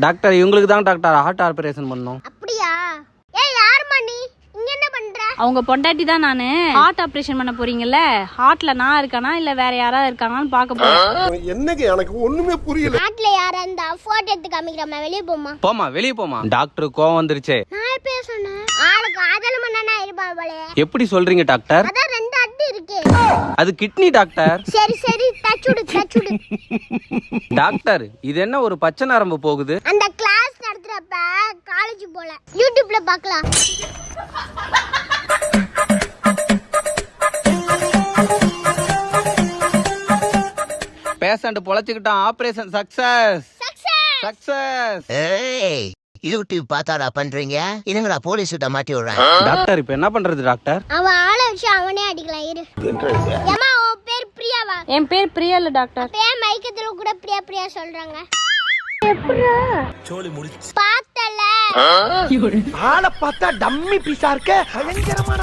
Doctor இவங்களுக்கு தான் doctor heart operation பண்ணோம். அப்படியா? ஏய் யாரும்மா நீ? இங்க என்ன பண்ற? அவங்க பொண்டாட்டி தான் நானு. ஹார்ட் ஆபரேஷன் பண்ண போறீங்கல்ல, ஹார்ட்ல நான் இருக்கானா இல்ல வேற யாராவது இருக்காங்கன்னு பாக்க போறேன். என்னங்க எனக்கு ஒண்ணுமே புரியல. நாட்டுல யாரா இருந்தா போட்டோ எடுத்து காமிக்கிறமா, வெளிய போமா. போமா வெளிய போமா. டாக்டர் கோவம் வந்துருச்சு. நான் எப்ப சொன்னேன்? ஆளுக்கு ஆதல மண்ணனா இருப்பா போலே. எப்படி சொல்றீங்க டாக்டர்? அதான் ரெண்டு அடி இருக்கு. அது கிட்னி டாக்டர். சரி சரி டச்சுடு டச்சுடு. டாக்டர் இது என்ன ஒரு பச்சை நரம்பு போகுது? அந்த கிளாஸ் நடத்துறப்ப காலேஜ் போல யூடியூப்ல பார்க்கலாம். பேஷண்ட் பொழைச்சுக்கிட்டான். Operation success success. ஏய் யூடியூப் பார்த்தாடா பண்றீங்க, இதுங்கடா போலீஸ் கிட்ட மாட்டி விடுறேன். டாக்டர் இப்போ என்ன பண்றது டாக்டர்? அவன் ஆளை வச்சு அவனே அடிக்கலாம். இரு. ஏமா உன் பேர் பிரியாவா? என் பேர் பிரியா இல்ல டாக்டர். பேர் மைக்கத்துல கூட பிரியா பிரியா சொல்றாங்க. எப்படா சோலி முடிச்சு பார்த்தல? ஆளை பார்த்தா டம்மி பீஸா இருக்க பயங்கரமான